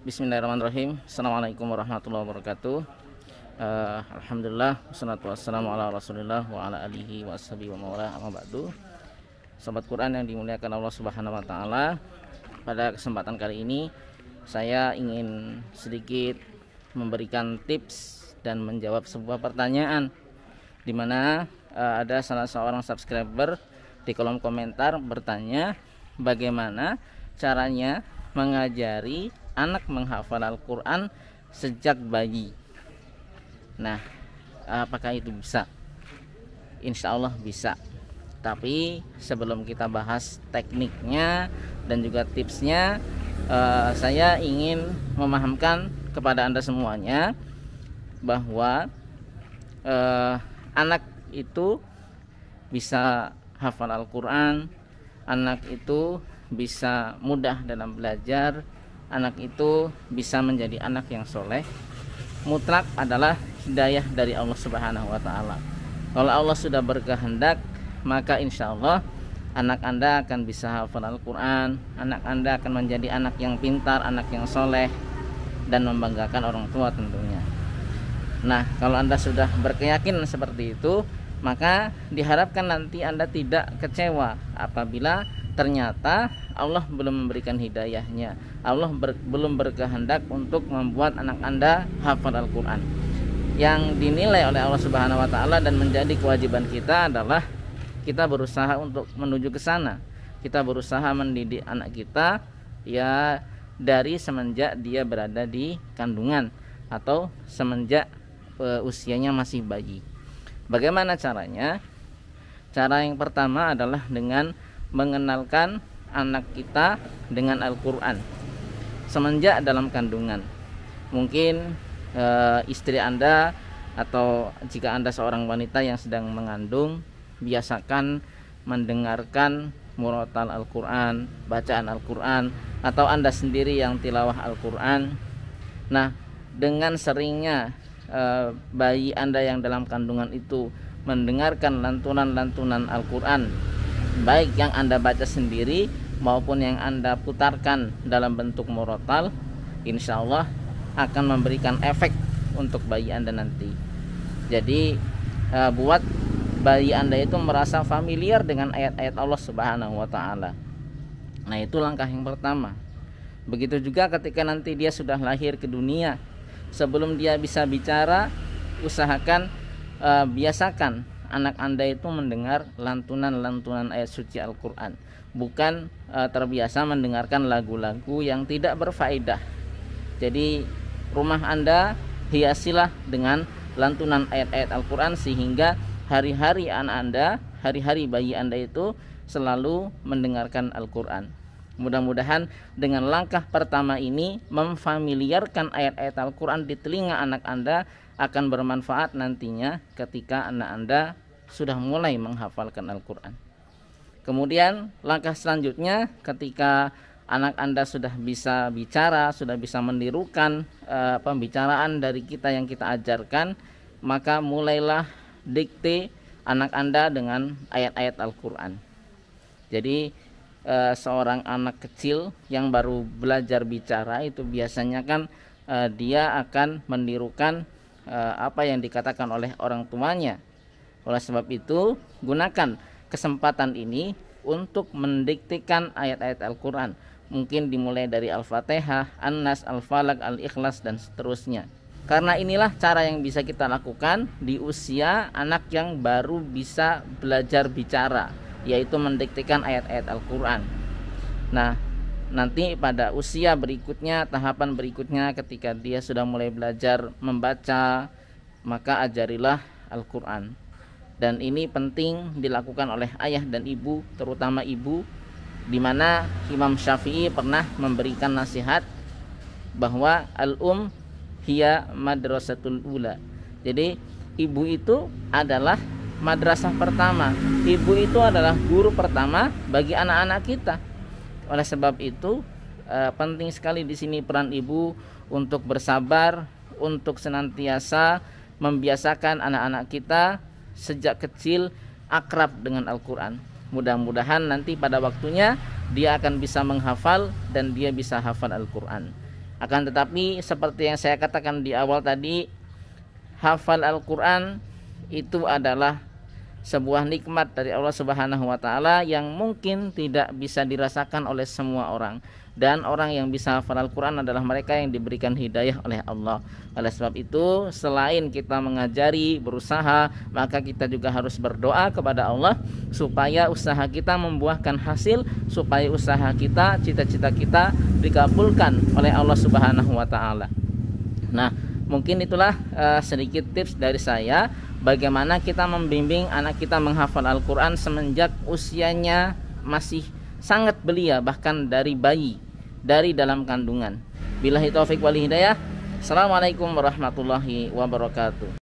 Bismillahirrahmanirrahim. Assalamualaikum warahmatullahi wabarakatuh. Alhamdulillah, wassalatu wassalamu ala rasulillah wa ala alihi wa ashabihi wa mawala, amma ba'du. Sobat Quran yang dimuliakan Allah Subhanahu wa taala, pada kesempatan kali ini saya ingin sedikit memberikan tips dan menjawab sebuah pertanyaan di mana ada salah seorang subscriber di kolom komentar bertanya bagaimana caranya mengajari anak menghafal Al-Quran sejak bayi. Nah, apakah itu bisa? Insya Allah bisa. Tapi sebelum kita bahas tekniknya dan juga tipsnya, saya ingin memahamkan kepada Anda semuanya bahwa anak itu bisa hafal Al-Quran, anak itu bisa mudah dalam belajar, anak itu bisa menjadi anak yang soleh. Mutlak adalah hidayah dari Allah Subhanahu wa ta'ala. Kalau Allah sudah berkehendak, maka insya Allah anak Anda akan bisa hafal Al-Quran, anak Anda akan menjadi anak yang pintar, anak yang soleh, dan membanggakan orang tua tentunya. Nah, kalau Anda sudah berkeyakinan seperti itu, maka diharapkan nanti Anda tidak kecewa apabila ternyata Allah belum memberikan hidayahnya, Allah belum berkehendak untuk membuat anak Anda hafal Al-Quran. Yang dinilai oleh Allah Subhanahu wa ta'ala dan menjadi kewajiban kita adalah kita berusaha untuk menuju ke sana. Kita berusaha mendidik anak kita ya dari semenjak dia berada di kandungan atau semenjak usianya masih bayi. Bagaimana caranya? Cara yang pertama adalah dengan mengenalkan anak kita dengan Al-Quran semenjak dalam kandungan. Mungkin istri Anda atau jika Anda seorang wanita yang sedang mengandung, biasakan mendengarkan murotal Al-Quran, bacaan Al-Quran, atau Anda sendiri yang tilawah Al-Quran. Nah, dengan seringnya bayi Anda yang dalam kandungan itu mendengarkan lantunan-lantunan Al-Quran, baik yang Anda baca sendiri maupun yang Anda putarkan dalam bentuk murotal, insya Allah akan memberikan efek untuk bayi Anda nanti. Jadi buat bayi Anda itu merasa familiar dengan ayat-ayat Allah Subhanahu wa ta'ala. Nah, itu langkah yang pertama. Begitu juga ketika nanti dia sudah lahir ke dunia, sebelum dia bisa bicara, usahakan biasakan anak Anda itu mendengar lantunan-lantunan ayat suci Al-Quran, bukan terbiasa mendengarkan lagu-lagu yang tidak berfaedah. Jadi rumah Anda hiasilah dengan lantunan ayat-ayat Al-Quran sehingga hari-hari anak Anda, hari-hari bayi Anda itu selalu mendengarkan Al-Quran. Mudah-mudahan dengan langkah pertama ini memfamiliarkan ayat-ayat Al-Quran di telinga anak Anda akan bermanfaat nantinya ketika anak Anda sudah mulai menghafalkan Al-Quran. Kemudian langkah selanjutnya ketika anak Anda sudah bisa bicara, sudah bisa menirukan pembicaraan dari kita yang kita ajarkan, maka mulailah dikte anak Anda dengan ayat-ayat Al-Quran. Jadi seorang anak kecil yang baru belajar bicara itu biasanya kan dia akan menirukan apa yang dikatakan oleh orang tuanya. Oleh sebab itu, gunakan kesempatan ini untuk mendiktekan ayat-ayat Al-Quran. Mungkin dimulai dari Al-Fatihah, An-Nas, Al-Falaq, Al-Ikhlas, dan seterusnya. Karena inilah cara yang bisa kita lakukan di usia anak yang baru bisa belajar bicara, yaitu mendiktekan ayat-ayat Al-Quran. Nah, nanti pada usia berikutnya, tahapan berikutnya ketika dia sudah mulai belajar membaca, maka ajarilah Al-Quran. Dan ini penting dilakukan oleh ayah dan ibu, terutama ibu, di mana Imam Syafi'i pernah memberikan nasihat bahwa al-um hiya madrasatul ula. Jadi ibu itu adalah madrasah pertama. Ibu itu adalah guru pertama bagi anak-anak kita. Oleh sebab itu penting sekali di sini peran ibu untuk bersabar, untuk senantiasa membiasakan anak-anak kita sejak kecil akrab dengan Al-Quran. Mudah-mudahan nanti pada waktunya dia akan bisa menghafal dan dia bisa hafal Al-Quran. Akan tetapi seperti yang saya katakan di awal tadi, hafal Al-Quran itu adalah sebuah nikmat dari Allah Subhanahu wa taala yang mungkin tidak bisa dirasakan oleh semua orang. Dan orang yang bisa hafal Al-Quran adalah mereka yang diberikan hidayah oleh Allah. Oleh sebab itu, selain kita mengajari, berusaha, maka kita juga harus berdoa kepada Allah supaya usaha kita membuahkan hasil, supaya usaha kita, cita-cita kita dikabulkan oleh Allah Subhanahu wa taala. Nah, mungkin itulah sedikit tips dari saya bagaimana kita membimbing anak kita menghafal Al-Quran semenjak usianya masih sangat belia, bahkan dari bayi, dari dalam kandungan. Billahi taufik wal hidayah. Assalamualaikum warahmatullahi wabarakatuh.